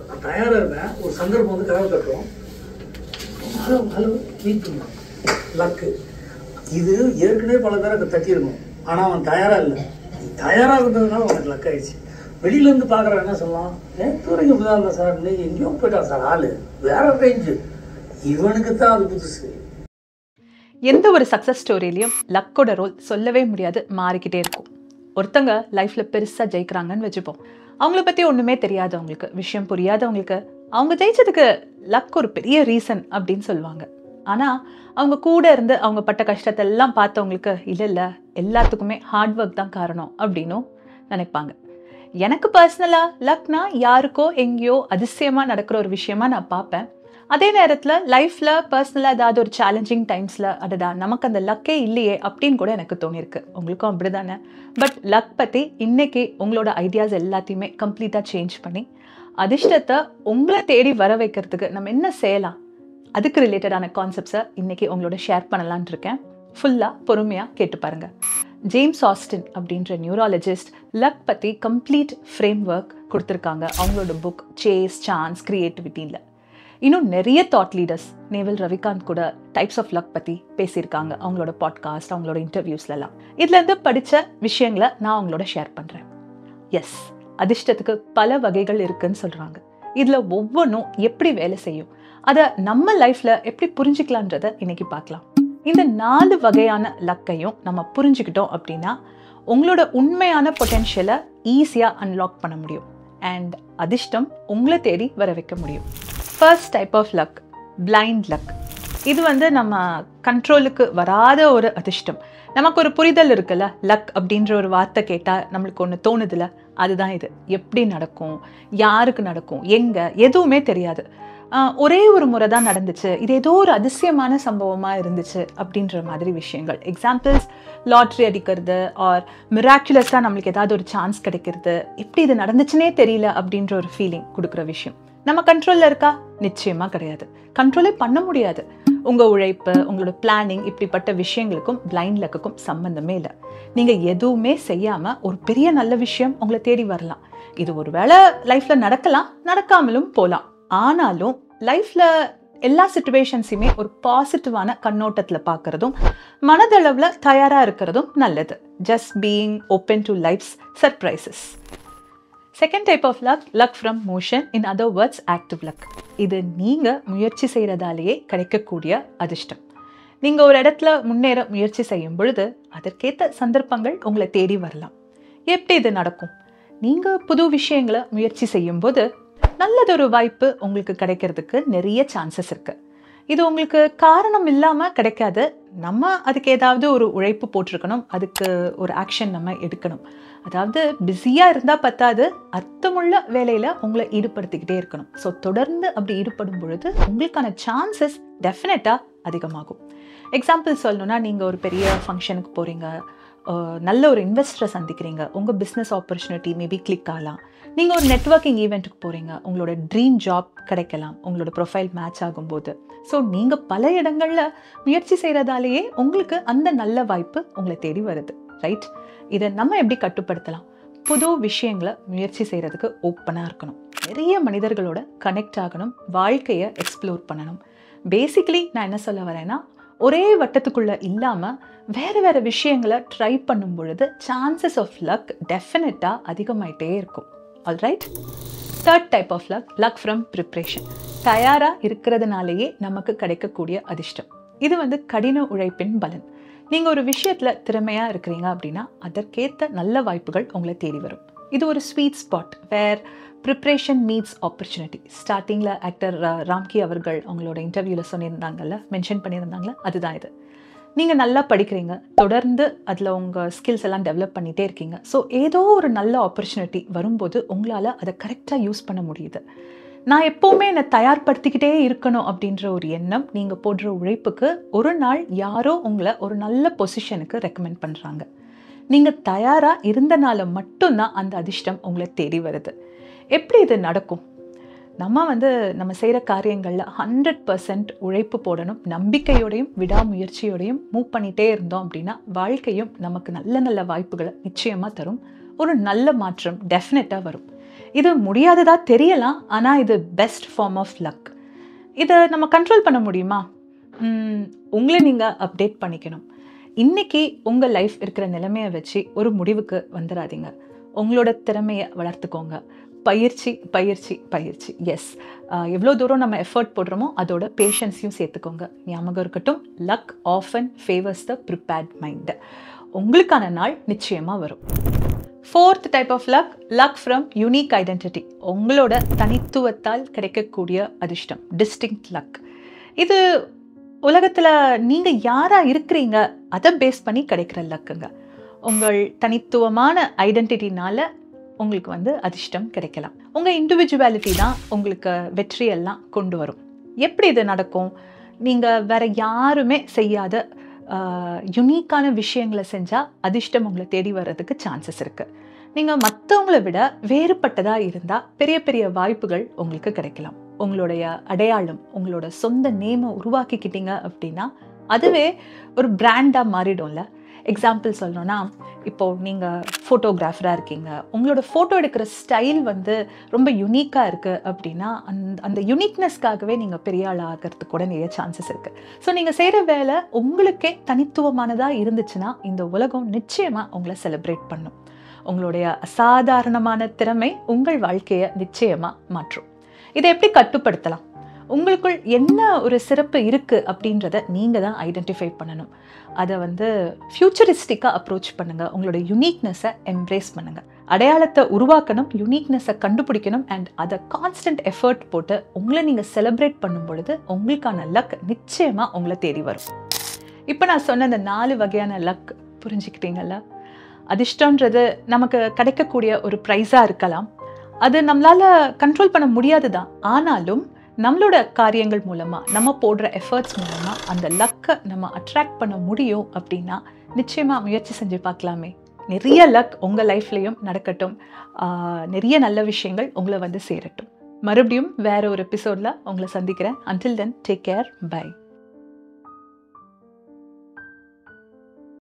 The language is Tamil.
நான் தயாராக இருந்தேன், ஒரு சந்தர்ப்பம் வந்து கதவை தட்டுறோம். ஹலோ ஹலோ வெயிட் பண்ணுவோம். லக்கு இது ஏற்கனவே பல பேரை அங்கே தட்டியிருக்கணும், ஆனால் அவன் தயாராக இல்லை. தயாராக இருந்ததுனால அவனுக்கு லக் ஆயிடுச்சு. வெளியிலேருந்து பார்க்குறவன் என்ன சொல்லலாம், நேற்று வரைக்கும் இப்படிதான் இல்லை சார், இன்னைக்கு எங்கேயோ போயிட்டான் சார், ஆள் வேற ரேஞ்சு, இவனுக்கு தான் அது புதுசு. எந்த ஒரு சக்ஸஸ் ஸ்டோரியிலையும் லக்கோட ரோல் சொல்லவே முடியாது, மாறிக்கிட்டே இருக்கும். ஒருத்தங்க லைஃப்பில் பெருசாக ஜெயிக்கிறாங்கன்னு வச்சுப்போம். அவங்கள பற்றி ஒன்றுமே தெரியாதவங்களுக்கு, விஷயம் புரியாதவங்களுக்கு அவங்க ஜெயிச்சதுக்கு லக் ஒரு பெரிய ரீசன் அப்படின்னு சொல்லுவாங்க. ஆனால் அவங்க கூட இருந்து அவங்க பட்ட கஷ்டத்தை எல்லாம் பார்த்தவங்களுக்கு இல்லை எல்லாத்துக்குமே ஹார்ட் ஒர்க் தான் காரணம் அப்படின்னும் நினைப்பாங்க. எனக்கு பர்சனலாக லக்னா யாருக்கோ எங்கேயோ அதிசயமாக நடக்கிற ஒரு விஷயமா நான் பார்ப்பேன். அதே நேரத்தில் லைஃப்பில் பர்சனலாக ஏதாவது ஒரு சேலஞ்சிங் டைம்ஸில் அடடா நமக்கு அந்த லக்கே இல்லையே அப்படின்னு கூட எனக்கு தோணியிருக்கு. உங்களுக்கும் அப்படி தானே? பட் லக் பற்றி இன்றைக்கி உங்களோட ஐடியாஸ் எல்லாத்தையுமே கம்ப்ளீட்டாக சேஞ்ச் பண்ணி அதிர்ஷ்டத்தை உங்களை தேடி வர வைக்கிறதுக்கு நம்ம என்ன செய்யலாம், அதுக்கு ரிலேட்டடான கான்செப்ட்ஸை இன்றைக்கி உங்களோட ஷேர் பண்ணலான் இருக்கேன். ஃபுல்லாக பொறுமையாக கேட்டு பாருங்கள். ஜேம்ஸ் ஆஸ்டின் அப்படின்ற நியூராலஜிஸ்ட் லக் பற்றி கம்ப்ளீட் ஃப்ரேம் ஒர்க் கொடுத்துருக்காங்க அவங்களோட புக் சேஸ் சான்ஸ் கிரியேட்டிவிட்டியில். இன்னும் நிறைய தாட் லீடர்ஸ், நேவல் ரவிகாந்த் கூட டைப்ஸ் ஆஃப் லக் பற்றி பேசியிருக்காங்க அவங்களோட பாட்காஸ்ட், அவங்களோட இன்டர்வியூஸ்லாம். இதுலேருந்து படித்த விஷயங்களை நான் அவங்களோட ஷேர் பண்ணுறேன். எஸ், அதிர்ஷ்டத்துக்கு பல வகைகள் இருக்குன்னு சொல்கிறாங்க. இதில் ஒவ்வொன்றும் எப்படி வேலை செய்யும், அதை நம்ம லைஃப்பில் எப்படி புரிஞ்சுக்கலான்றதை இன்றைக்கி பார்க்கலாம். இந்த 4 வகையான லக்கையும் நம்ம புரிஞ்சுக்கிட்டோம் அப்படின்னா உங்களோட உண்மையான பொட்டென்ஷியலை ஈஸியாக அன்லாக் பண்ண முடியும் அண்ட் அதிர்ஷ்டம் உங்களை தேடி வர வைக்க முடியும். First type of luck, blind luck. இது வந்து நம்ம கண்ட்ரோலுக்கு வராத ஒரு அதிர்ஷ்டம். நமக்கு ஒரு புரிதல் இருக்குல்ல, லக் அப்படின்ற ஒரு வார்த்தை கேட்டால் நம்மளுக்கு ஒன்று தோணுதில்ல, அதுதான் இது. எப்படி நடக்கும், யாருக்கு நடக்கும், எங்கே, எதுவுமே தெரியாது. ஒரே ஒரு முறை தான் நடந்துச்சு, இது ஏதோ ஒரு அதிசயமான சம்பவமாக இருந்துச்சு அப்படின்ற மாதிரி விஷயங்கள். எக்ஸாம்பிள்ஸ், லாட்ரி அடிக்கிறது ஆர் மிராக்குலஸாக நம்மளுக்கு ஏதாவது ஒரு சான்ஸ் கிடைக்கிறது, எப்படி இது நடந்துச்சுன்னே தெரியல அப்படின்ற ஒரு ஃபீலிங் கொடுக்குற விஷயம். நம்ம கண்ட்ரோலில் இருக்கா? நிச்சயமாக கிடையாது. கண்ட்ரோலே பண்ண முடியாது. உங்கள் உழைப்பு, உங்களோட பிளானிங், இப்படிப்பட்ட விஷயங்களுக்கும் பிளைண்ட் லக்குக்கும் சம்மந்தமே இல்லை. நீங்கள் எதுவுமே செய்யாமல் ஒரு பெரிய நல்ல விஷயம் உங்களை தேடி வரலாம். இது ஒரு வேளை லைஃப்பில் நடக்கலாம், நடக்காமலும் போகலாம். ஆனாலும் லைஃப்பில் எல்லா சிச்சுவேஷன்ஸையுமே ஒரு பாசிட்டிவான கண்ணோட்டத்தில் பார்க்குறதும் மனதளவில் தயாராக இருக்கிறதும் நல்லது. Just being open to life's surprises. Second type of luck, luck from motion, in other words active luck. இது நீங்கள் முயற்சி செய்கிறதாலேயே கிடைக்கக்கூடிய அதிர்ஷ்டம். நீங்கள் ஒரு இடத்துல முன்னேற முயற்சி செய்யும் பொழுது அதற்கேற்ற சந்தர்ப்பங்கள் உங்களை தேடி வரலாம். எப்படி இது நடக்கும்? நீங்கள் புது விஷயங்களை முயற்சி செய்யும்போது நல்லதொரு வாய்ப்பு உங்களுக்கு கிடைக்கிறதுக்கு நிறைய சான்சஸ் இருக்குது. இது உங்களுக்கு காரணம் இல்லாமல் கிடைக்காது. நம்ம அதுக்கு ஏதாவது ஒரு உழைப்பு போட்டிருக்கணும், அதுக்கு ஒரு ஆக்ஷன் நம்ம எடுக்கணும். அதாவது பிஸியாக இருந்தால் பத்தாது, அர்த்தமுள்ள வேலையில் உங்களை ஈடுபடுத்திக்கிட்டே இருக்கணும். ஸோ தொடர்ந்து அப்படி ஈடுபடும் பொழுது உங்களுக்கான சான்சஸ் டெஃபினட்டாக அதிகமாகும். எக்ஸாம்பிள் சொல்லணுன்னா, நீங்கள் ஒரு பெரிய ஃபங்க்ஷனுக்கு போகிறீங்க, நல்ல ஒரு இன்வெஸ்டரை சந்திக்கிறீங்க, உங்கள் பிஸ்னஸ் ஆப்பர்ச்சுனிட்டி மேபி கிளிக் ஆகலாம். நீங்கள் ஒரு நெட்வொர்க்கிங் ஈவெண்ட்டுக்கு போகிறீங்க, உங்களோட ட்ரீம் ஜாப் கிடைக்கலாம் உங்களோட ப்ரொஃபைல் மேட்ச் ஆகும்போது. ஸோ நீங்கள் பல இடங்களில் முயற்சி செய்கிறதாலேயே உங்களுக்கு அந்த நல்ல வாய்ப்பு உங்களை தேடி வருது, ரைட்? இதை நம்ம எப்படி கட்டுப்படுத்தலாம்? புது விஷயங்களை முயற்சி செய்கிறதுக்கு ஓப்பனாக இருக்கணும், நிறைய மனிதர்களோட கனெக்ட் ஆகணும், வாழ்க்கையை எக்ஸ்ப்ளோர் பண்ணணும். பேசிக்கலி நான் என்ன சொல்ல வரேன்னா, ஒரே வட்டத்துக்குள்ளே இல்லாமல் வேறு வேறு விஷயங்களை ட்ரை பண்ணும் பொழுது சான்சஸ் ஆஃப் லக் டெஃபினட்டாக அதிகமாயிட்டே இருக்கும். Alright. Third type of luck, luck from preparation. தயாராக இருக்கிறதுனாலேயே நமக்கு கிடைக்கக்கூடிய அதிர்ஷ்டம். இது வந்து கடின உழைப்பின் பலன். நீங்கள் ஒரு விஷயத்தில் திறமையாக இருக்கிறீங்க அப்படின்னா அதற்கேற்ற நல்ல வாய்ப்புகள் உங்களை தேடி வரும். இது ஒரு sweet spot where preparation meets opportunity. ஸ்டார்டிங்கில் ஆக்டர் ராம்கி அவர்கள் அவங்களோட இன்டர்வியூவில் சொல்லியிருந்தாங்கல்ல, மென்ஷன் பண்ணியிருந்தாங்களே, அதுதான் இது. நீங்கள் நல்லா படிக்கிறீங்க, தொடர்ந்து அதில் உங்கள் ஸ்கில்ஸ் எல்லாம் டெவலப் பண்ணிகிட்டே இருக்கீங்க. ஸோ ஏதோ ஒரு நல்ல ஆப்பர்ச்சுனிட்டி வரும்போது உங்களால் அதை கரெக்டாக யூஸ் பண்ண முடியுது. நான் எப்போவுமே என்னை தயார்படுத்திக்கிட்டே இருக்கணும் அப்படின்ற ஒரு எண்ணம், நீங்கள் போடுற உழைப்புக்கு ஒரு நாள் யாரோ உங்களை ஒரு நல்ல பொசிஷனுக்கு ரெக்கமெண்ட் பண்ணுறாங்க. நீங்கள் தயாராக இருந்தனால மட்டும்தான் அந்த அதிர்ஷ்டம் உங்களை தேடி வருது. எப்படி இது நடக்கும்? நம்ம செய்கிற காரியங்களில் 100% உழைப்பு போடணும், நம்பிக்கையோடையும் விடாமுயற்சியோடையும் மூவ் பண்ணிகிட்டே இருந்தோம் அப்படின்னா வாழ்க்கையும் நமக்கு நல்ல நல்ல வாய்ப்புகளை நிச்சயமாக தரும். ஒரு நல்ல மாற்றம் டெஃபினட்டாக வரும். இது முடியாததா தெரியலாம், ஆனால் இது பெஸ்ட் ஃபார்ம் ஆஃப் லக். இதை நம்ம கண்ட்ரோல் பண்ண முடியுமா? உங்களை நீங்கள் அப்டேட் பண்ணிக்கணும். இன்றைக்கி உங்கள் லைஃப் இருக்கிற நிலைமையை வச்சு ஒரு முடிவுக்கு வந்துடாதீங்க. உங்களோட திறமையை வளர்த்துக்கோங்க. பயிற்சி பயிற்சி பயிற்சி. எஸ், எவ்வளோ தூரம் நம்ம எஃபர்ட் போடுறோமோ அதோட பேஷன்ஸையும் சேர்த்துக்கோங்க. ஞாபகம் இருக்கட்டும், luck often favours the prepared mind. உங்களுக்கான நாள் நிச்சயமாக வரும். 4th type of luck, luck from unique identity. உங்களோட தனித்துவத்தால் கிடைக்கக்கூடிய அதிர்ஷ்டம், டிஸ்டிங்க்ட் லக். இது உலகத்தில் நீங்கள் யாராக இருக்கிறீங்க அதை பேஸ் பண்ணி கிடைக்கிற லக்குங்க. உங்கள் தனித்துவமான ஐடென்டிட்டினால் உங்களுக்கு அதிர்ஷ்டம் கிடைக்கலாம். உங்கள் இண்டிவிஜுவாலிட்டி தான் உங்களுக்கு வெற்றியெல்லாம் கொண்டு வரும். எப்படி இது நடக்கும்? நீங்கள் வேறு யாருமே செய்யாத யுனிக்கான விஷயங்களை செஞ்சால் அதிர்ஷ்டம் உங்களை தேடி வர்றதுக்கு சான்சஸ் இருக்குது. நீங்கள் மற்றவங்களை விட வேறுபட்டதாக இருந்தால் பெரிய பெரிய வாய்ப்புகள் உங்களுக்கு கிடைக்கலாம். உங்களுடைய அடையாளம், உங்களோட சொந்த நேமை உருவாக்கிக்கிட்டீங்க அப்படின்னா அதுவே ஒரு பிராண்டாக மாறிடும்ல. எக்ஸாம்பிள் சொல்லணும்னா, இப்போது நீங்கள் ஃபோட்டோகிராஃபராக இருக்கீங்க, உங்களோட ஃபோட்டோ எடுக்கிற ஸ்டைல் ரொம்ப யுனிக்காக இருக்குது அப்படின்னா அந்த யுனிக்னஸ்க்காகவே நீங்கள் பெரிய ஆள் ஆகிறதுக்கு கூட நிறைய சான்சஸ் இருக்குது. ஸோ நீங்கள் செய்கிற வேலை உங்களுக்கே தனித்துவமானதாக இருந்துச்சுன்னா இந்த உலகம் நிச்சயமாக உங்களை செலிப்ரேட் பண்ணும். உங்களுடைய அசாதாரணமான திறமை உங்கள் வாழ்க்கையை நிச்சயமாக மாற்றும். இதை எப்படி கட்டுப்படுத்தலாம்? உங்களுக்குள் என்ன ஒரு சிறப்பு இருக்குது அப்படின்றத நீங்கள் தான் ஐடென்டிஃபை பண்ணணும். அதை ஃப்யூச்சரிஸ்டிக்காக அப்ரோச் பண்ணுங்கள். உங்களோட யுனிக்னஸை எம்ப்ரேஸ் பண்ணுங்கள். அடையாளத்தை உருவாக்கணும், யுனிக்னஸை கண்டுபிடிக்கணும், அண்ட் அதை கான்ஸ்டன்ட் எஃபர்ட் போட்டு உங்களை நீங்கள் செலிப்ரேட் பண்ணும் பொழுது உங்களுக்கான லக் நிச்சயமாக உங்களை தேடி வரும். இப்போ நான் சொன்ன இந்த 4 வகையான லக் புரிஞ்சுக்கிட்டீங்கல்ல? அதிர்ஷ்டன்றது நமக்கு கிடைக்கக்கூடிய ஒரு ப்ரைஸாக இருக்கலாம். அது நம்மளால் கண்ட்ரோல் பண்ண முடியாது தான். ஆனாலும் நம்மளோட காரியங்கள் மூலமாக, நம்ம போடுற எஃபர்ட்ஸ் மூலமாக அந்த லக்கை நம்ம அட்ராக்ட் பண்ண முடியும் அப்படின்னா நிச்சயமாக முயற்சி செஞ்சு பார்க்கலாமே. நிறைய லக் உங்கள் லைஃப்லேயும் நடக்கட்டும். நிறைய நல்ல விஷயங்கள் உங்களை சேரட்டும். மறுபடியும் வேற ஒரு எபிசோடில் உங்களை சந்திக்கிறேன். Until then, take care. Bye.